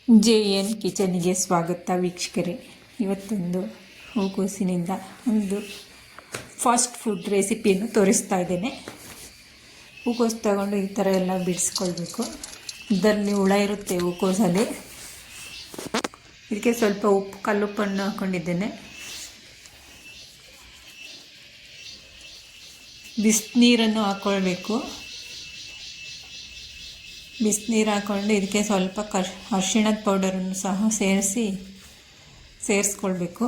JN ಕಿಚನ್ನಿಗೆ ಸ್ವಾಗತ ವೀಕ್ಷಕರೇ. ಇವತ್ತೊಂದು ಹೂಕೋಸಿನಿಂದ ಒಂದು ಫಾಸ್ಟ್ ಫುಡ್ ರೆಸಿಪಿಯನ್ನು ತೋರಿಸ್ತಾ ಇದ್ದೇನೆ. ಹೂಕೋಸು ತಗೊಂಡು ಈ ಥರ ಎಲ್ಲ ಬಿಡಿಸ್ಕೊಳ್ಬೇಕು. ಇದರಲ್ಲಿ ಹುಳ ಇರುತ್ತೆ ಹೂಕೋಸಲ್ಲಿ. ಇದಕ್ಕೆ ಸ್ವಲ್ಪ ಕಲ್ಲುಪ್ಪನ್ನು ಹಾಕ್ಕೊಂಡಿದ್ದೇನೆ. ಬಿಸಿನೀರನ್ನು ಹಾಕ್ಕೊಳ್ಬೇಕು. ಬಿಸಿನೀರು ಹಾಕ್ಕೊಂಡು ಇದಕ್ಕೆ ಸ್ವಲ್ಪ ಅರಿಶಿಣದ ಪೌಡರನ್ನು ಸಹ ಸೇರಿಸ್ಕೊಳ್ಬೇಕು.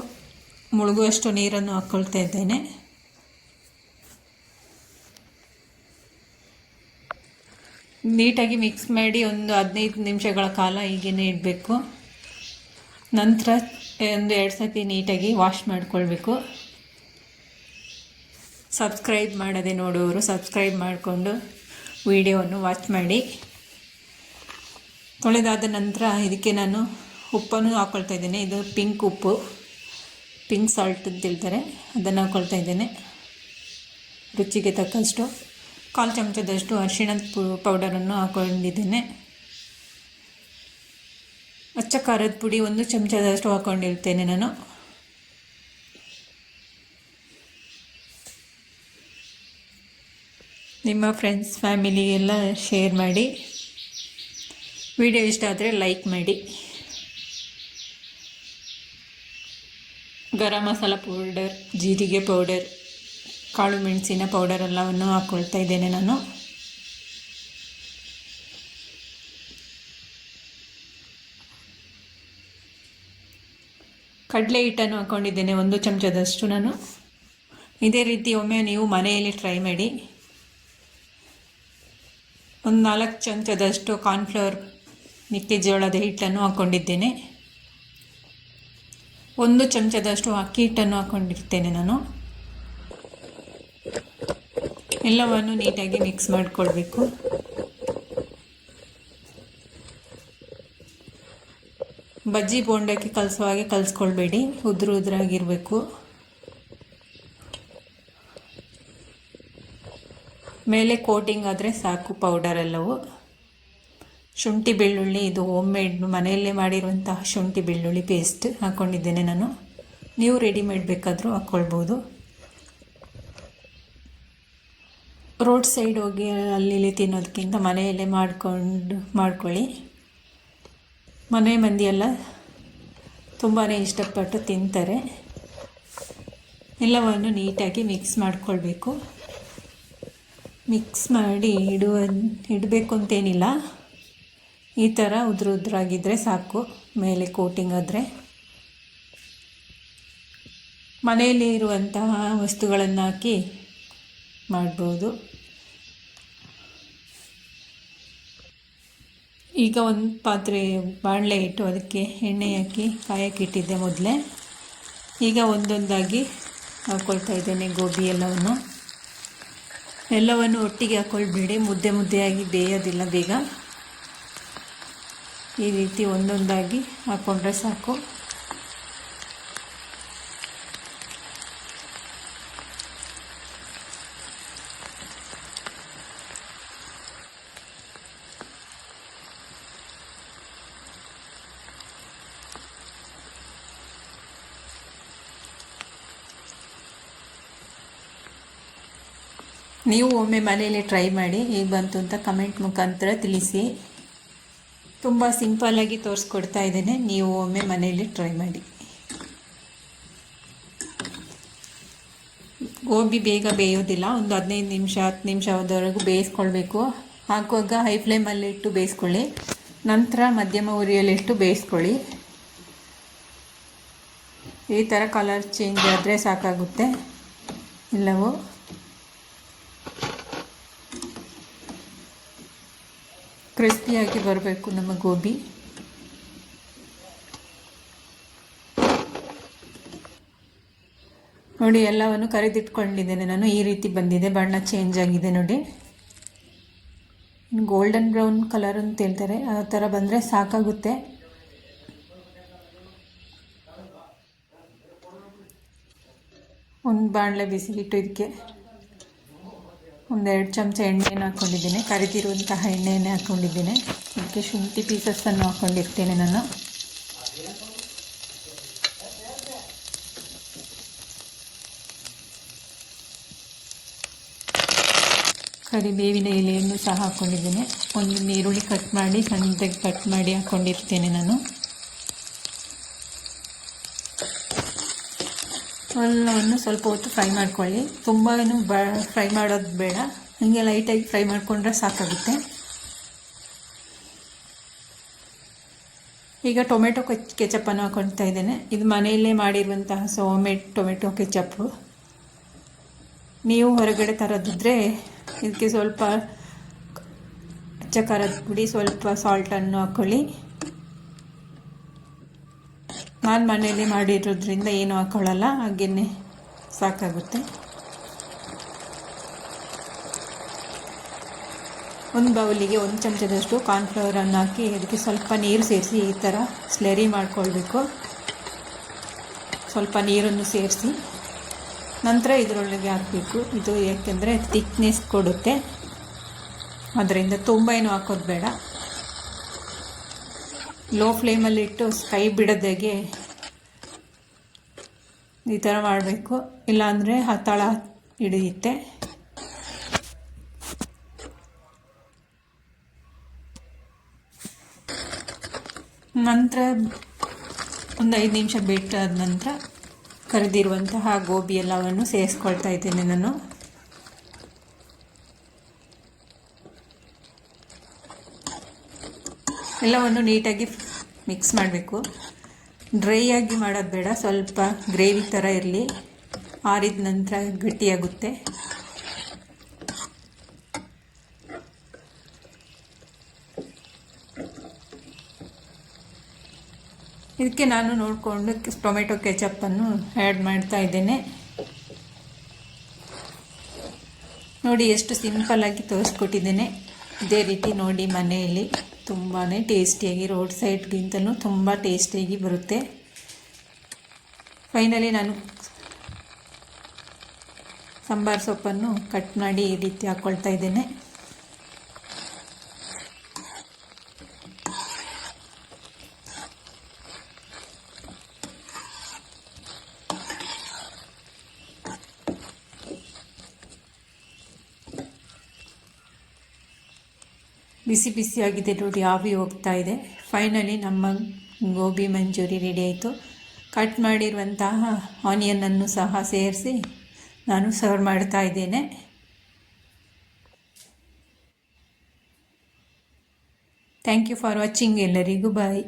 ಮುಳುಗುವಷ್ಟು ನೀರನ್ನು ಹಾಕ್ಕೊಳ್ತಾ ಇದ್ದೇನೆ. ನೀಟಾಗಿ ಮಿಕ್ಸ್ ಮಾಡಿ ಒಂದು 15 ನಿಮಿಷಗಳ ಕಾಲ ಹೀಗೇ ಇಡಬೇಕು. ನಂತರ 2 ಸತಿ ನೀಟಾಗಿ ವಾಶ್ ಮಾಡಿಕೊಳ್ಬೇಕು. ಸಬ್ಸ್ಕ್ರೈಬ್ ಮಾಡದೆ ನೋಡುವವರು ಸಬ್ಸ್ಕ್ರೈಬ್ ಮಾಡಿಕೊಂಡು ವಿಡಿಯೋವನ್ನು ವಾಚ್ ಮಾಡಿ. ತೊಳೆದಾದ ನಂತರ ಇದಕ್ಕೆ ನಾನು ಉಪ್ಪನ್ನು ಹಾಕ್ಕೊಳ್ತಾ ಇದ್ದೇನೆ. ಇದು ಪಿಂಕ್ ಉಪ್ಪು, ಪಿಂಕ್ ಸಾಲ್ಟ್ ಅಂತ ಹೇಳ್ತಾರೆ, ಅದನ್ನು ಹಾಕ್ಕೊಳ್ತಾ ಇದ್ದೇನೆ. ರುಚಿಗೆ ತಕ್ಕಷ್ಟು 1/4 ಚಮಚದಷ್ಟು ಅರಿಶಿಣದ ಪೌಡರನ್ನು ಹಾಕ್ಕೊಂಡಿದ್ದೇನೆ. ಅಚ್ಚ ಖಾರದ ಪುಡಿ 1 ಚಮಚದಷ್ಟು ಹಾಕ್ಕೊಂಡಿರ್ತೇನೆ ನಾನು. ನಿಮ್ಮ ಫ್ರೆಂಡ್ಸ್ ಫ್ಯಾಮಿಲಿಗೆಲ್ಲ ಶೇರ್ ಮಾಡಿ. ವಿಡಿಯೋ ಇಷ್ಟ ಆದರೆ ಲೈಕ್ ಮಾಡಿ. ಗರಂ ಮಸಾಲ ಪೌಡರ್, ಜೀರಿಗೆ ಪೌಡರ್, ಕಾಳು ಮೆಣಸಿನ ಪೌಡರ್ ಎಲ್ಲವನ್ನು ಹಾಕ್ಕೊಳ್ತಾ ಇದ್ದೇನೆ ನಾನು. ಕಡಲೆ ಹಿಟ್ಟನ್ನು ಹಾಕ್ಕೊಂಡಿದ್ದೇನೆ 1 ಚಮಚದಷ್ಟು ನಾನು. ಇದೇ ರೀತಿ ಒಮ್ಮೆ ನೀವು ಮನೆಯಲ್ಲಿ ಟ್ರೈ ಮಾಡಿ. ಒಂದು 4 ಚಮಚದಷ್ಟು ಕಾರ್ನ್ಫ್ಲವರ್ ಮೆಕ್ಕೆಜೋಳದ ಹಿಟ್ಟನ್ನು ಹಾಕ್ಕೊಂಡಿದ್ದೇನೆ. 1 ಚಮಚದಷ್ಟು ಅಕ್ಕಿ ಹಿಟ್ಟನ್ನು ಹಾಕ್ಕೊಂಡಿರ್ತೇನೆ ನಾನು. ಎಲ್ಲವನ್ನು ನೀಟಾಗಿ ಮಿಕ್ಸ್ ಮಾಡಿಕೊಳ್ಬೇಕು. ಬಜ್ಜಿ ಬೋಂಡಕ್ಕೆ ಕಲಿಸೋ ಹಾಗೆ ಕಲಿಸ್ಕೊಳ್ಬೇಡಿ, ಉದುರಾಗಿರಬೇಕು. ಮೇಲೆ ಕೋಟಿಂಗ್ ಆದರೆ ಸಾಕು ಪೌಡರ್ ಎಲ್ಲವೂ. ಶುಂಠಿ ಬೆಳ್ಳುಳ್ಳಿ, ಇದು ಹೋಮ್ ಮೇಡ್ ಮನೆಯಲ್ಲೇ ಮಾಡಿರುವಂತಹ ಶುಂಠಿ ಬೆಳ್ಳುಳ್ಳಿ ಪೇಸ್ಟ್ ಹಾಕ್ಕೊಂಡಿದ್ದೇನೆ ನಾನು. ನೀವು ರೆಡಿಮೇಡ್ ಬೇಕಾದರೂ ಹಾಕ್ಕೊಳ್ಬೋದು. ರೋಡ್ ಸೈಡ್ ಹೋಗಿ ಅಲ್ಲಿ ತಿನ್ನೋದಕ್ಕಿಂತ ಮನೆಯಲ್ಲೇ ಮಾಡ್ಕೊಳ್ಳಿ. ಮನೆ ಮಂದಿ ಎಲ್ಲ ತುಂಬಾ ಇಷ್ಟಪಟ್ಟು ತಿಂತಾರೆ. ಎಲ್ಲವನ್ನು ನೀಟಾಗಿ ಮಿಕ್ಸ್ ಮಾಡಿಕೊಳ್ಬೇಕು. ಮಿಕ್ಸ್ ಮಾಡಿ ಇಡಬೇಕು ಅಂತೇನಿಲ್ಲ. ಈ ಥರ ಉದುರಾಗಿದ್ದರೆ ಸಾಕು. ಮೇಲೆ ಕೋಟಿಂಗ್ ಆದರೆ ಮನೆಯಲ್ಲಿ ಇರುವಂತಹ ವಸ್ತುಗಳನ್ನು ಹಾಕಿ ಮಾಡ್ಬೋದು. ಈಗ ಒಂದು ಪಾತ್ರೆ ಬಾಣಲೆ ಇಟ್ಟು ಅದಕ್ಕೆ ಎಣ್ಣೆ ಹಾಕಿ ಕಾಯಕ್ಕಿಟ್ಟಿದ್ದೆ ಮೊದಲೇ. ಈಗ ಒಂದೊಂದಾಗಿ ಹಾಕ್ಕೊಳ್ತಾ ಇದ್ದೇನೆ ಗೋಬಿ ಎಲ್ಲವನ್ನು ಒಟ್ಟಿಗೆ ಹಾಕ್ಕೊಳ್ಬೇಡಿ, ಮುದ್ದೆಯಾಗಿ ಬೇಯೋದಿಲ್ಲ ಬೇಗ. ಈ ರೀತಿ ಒಂದೊಂದಾಗಿ ಹಾಕ್ಕೊಂಡ್ರೆ ಸಾಕು. ನೀವು ಒಮ್ಮೆ ಮನೆಯಲ್ಲಿ ಟ್ರೈ ಮಾಡಿ, ಹೇಗೆ ಬಂತು ಅಂತ ಕಮೆಂಟ್ ಮುಖಾಂತರ ತಿಳಿಸಿ. ತುಂಬ ಸಿಂಪಲ್ಲಾಗಿ ತೋರಿಸ್ಕೊಡ್ತಾ ಇದ್ದೇನೆ, ನೀವು ಒಮ್ಮೆ ಮನೆಯಲ್ಲಿ ಟ್ರೈ ಮಾಡಿ. ಗೋಬಿ ಬೇಗ ಬೇಯೋದಿಲ್ಲ. ಒಂದು 15 ನಿಮಿಷ 10 ನಿಮಿಷದವರೆಗೂ ಬೇಯಿಸ್ಕೊಳ್ಬೇಕು. ಹಾಕುವಾಗ ಹೈ ಫ್ಲೇಮಲ್ಲಿ ಇಟ್ಟು ಬೇಯಿಸ್ಕೊಳ್ಳಿ. ನಂತರ ಮಧ್ಯಮ ಉರಿಯಲ್ಲಿಟ್ಟು ಬೇಯಿಸ್ಕೊಳ್ಳಿ. ಈ ಥರ ಕಲರ್ ಚೇಂಜ್ ಆದರೆ ಸಾಕಾಗುತ್ತೆ. ಎಲ್ಲವೂ ಕ್ರಿಸ್ಪಿಯಾಗಿ ಬರಬೇಕು ನಮ್ಮ ಗೋಬಿ. ನೋಡಿ, ಎಲ್ಲವನ್ನು ಕರಿದಿಟ್ಕೊಂಡಿದ್ದೇನೆ ನಾನು. ಈ ರೀತಿ ಬಂದಿದೆ, ಬಣ್ಣ ಚೇಂಜ್ ಆಗಿದೆ ನೋಡಿ. ಗೋಲ್ಡನ್ ಬ್ರೌನ್ ಕಲರ್ ಅಂತ ಹೇಳ್ತಾರೆ, ಆ ಥರ ಬಂದರೆ ಸಾಕಾಗುತ್ತೆ. ಒಂದು ಬಾಣಲೆ ಬಿಸಿಲಿಟ್ಟು ಇದಕ್ಕೆ ಒಂದೆರಡು ಚಮಚ ಎಣ್ಣೆಯನ್ನು ಹಾಕ್ಕೊಂಡಿದ್ದೀನಿ, ಕರಿದಿರುವಂತಹ ಎಣ್ಣೆಯನ್ನೇ ಹಾಕ್ಕೊಂಡಿದ್ದೀನಿ. ಅದಕ್ಕೆ ಶುಂಠಿ ಪೀಸಸ್ಸನ್ನು ಹಾಕ್ಕೊಂಡಿರ್ತೇನೆ ನಾನು. ಕರಿಬೇವಿನ ಎಲೆಯನ್ನು ಸಹ ಹಾಕ್ಕೊಂಡಿದ್ದೀನಿ. ಒಂದು ಈರುಳ್ಳಿ ಕಟ್ ಮಾಡಿ ಸಣ್ಣದಾಗಿ ಕಟ್ ಮಾಡಿ ಹಾಕ್ಕೊಂಡಿರ್ತೇನೆ ನಾನು. ಎಲ್ಲವನ್ನು ಸ್ವಲ್ಪ ಹೊತ್ತು ಫ್ರೈ ಮಾಡ್ಕೊಳ್ಳಿ. ತುಂಬಾ ಫ್ರೈ ಮಾಡೋದು ಬೇಡ, ಹಾಗೆ ಲೈಟಾಗಿ ಫ್ರೈ ಮಾಡಿಕೊಂಡ್ರೆ ಸಾಕಾಗುತ್ತೆ. ಈಗ ಟೊಮೆಟೊ ಕೆಚಪ್ಪನ್ನು ಹಾಕ್ಕೊಳ್ತಾ ಇದ್ದೇನೆ. ಇದು ಮನೆಯಲ್ಲೇ ಮಾಡಿರುವಂತಹ ಹೋಮ್ಮೇಡ್ ಟೊಮೆಟೊ ಕೆಚಪ್ಪು. ನೀವು ಹೊರಗಡೆ ತರೋದಿದ್ರೆ ಇದಕ್ಕೆ ಸ್ವಲ್ಪ ಅಚ್ಚ ಖಾರದ ಪುಡಿ, ಸ್ವಲ್ಪ ಸಾಲ್ಟನ್ನು ಹಾಕ್ಕೊಳ್ಳಿ. ನಾನು ಮನೆಯಲ್ಲಿ ಮಾಡಿರೋದ್ರಿಂದ ಏನೂ ಹಾಕ್ಕೊಳ್ಳಲ್ಲ, ಹಾಗೆಯೇ ಸಾಕಾಗುತ್ತೆ. ಒಂದು ಬೌಲಿಗೆ 1 ಚಮಚದಷ್ಟು ಕಾರ್ನ್ಫ್ಲವರನ್ನು ಹಾಕಿ ಅದಕ್ಕೆ ಸ್ವಲ್ಪ ನೀರು ಸೇರಿಸಿ ಈ ಥರ ಸ್ಲರಿ ಮಾಡ್ಕೊಳ್ಬೇಕು. ಸ್ವಲ್ಪ ನೀರನ್ನು ಸೇರಿಸಿ ನಂತರ ಇದರೊಳಗೆ ಹಾಕಬೇಕು. ಇದು ಏಕೆಂದರೆ ಥಿಕ್ನೆಸ್ ಕೊಡುತ್ತೆ, ಅದರಿಂದ ತುಂಬ ಏನು ಹಾಕೋದು ಬೇಡ. ಲೋ ಫ್ಲೇಮಲ್ಲಿಟ್ಟು ಕೈ ಬಿಡದಾಗೆ ಈ ಥರ ಮಾಡಬೇಕು, ಇಲ್ಲಾಂದರೆ ತಳ ಹಿಡಿಯುತ್ತೆ. ನಂತರ ಒಂದು 5 ನಿಮಿಷ ಬಿಟ್ಟಾದ ನಂತರ ಕರೆದಿರುವಂತಹ ಗೋಬಿ ಎಲ್ಲವನ್ನು ಸೇರಿಸ್ಕೊಳ್ತಾ ಇದ್ದೇನೆ ನಾನು. ಎಲ್ಲವನ್ನು ನೀಟಾಗಿ ಮಿಕ್ಸ್ ಮಾಡಬೇಕು. ಡ್ರೈ ಆಗಿ ಮಾಡೋದು ಬೇಡ, ಸ್ವಲ್ಪ ಗ್ರೇವಿ ಥರ ಇರಲಿ. ಆರಿದ ನಂತರ ಗಟ್ಟಿಯಾಗುತ್ತೆ. ಇದಕ್ಕೆ ನಾನು ನೋಡಿಕೊಂಡು ಟೊಮೆಟೊ ಕೆಚಪ್ಪನ್ನು ಆ್ಯಡ್ ಮಾಡ್ತಾ ಇದ್ದೇನೆ. ನೋಡಿ ಎಷ್ಟು ಸಿಂಪಲ್ಲಾಗಿ ತೋರಿಸ್ಕೊಟ್ಟಿದ್ದೇನೆ. ಇದೇ ರೀತಿ ನೋಡಿ ಮನೆಯಲ್ಲಿ ತುಂಬಾ ಟೇಸ್ಟಿಯಾಗಿ, ರೋಡ್ ಸೈಡ್ಗಿಂತಲೂ ತುಂಬ ಟೇಸ್ಟಿಯಾಗಿ ಬರುತ್ತೆ. ಫೈನಲಿ ನಾನು ಸಾಂಬಾರು ಸೊಪ್ಪನ್ನು ಕಟ್ ಮಾಡಿ ಈ ರೀತಿ ಹಾಕ್ಕೊಳ್ತಾ ಇದ್ದೇನೆ. ಬಿಸಿ ಬಿಸಿಯಾಗಿದೆ ನೋಡಿ, ಆವಿ ಹೋಗ್ತಾ ಇದೆ. ಫೈನಲಿ ನಮ್ಮ ಗೋಬಿ ಮಂಚೂರಿ ರೆಡಿ ಆಯಿತು. ಕಟ್ ಮಾಡಿರುವಂತಹ ಆನಿಯನನ್ನು ಸಹ ಸೇರಿಸಿ ನಾನು ಸರ್ವ್ ಮಾಡ್ತಾ ಇದ್ದೇನೆ. Thank you for watching. ಎಲ್ಲರಿಗೂ ಬಾಯ್.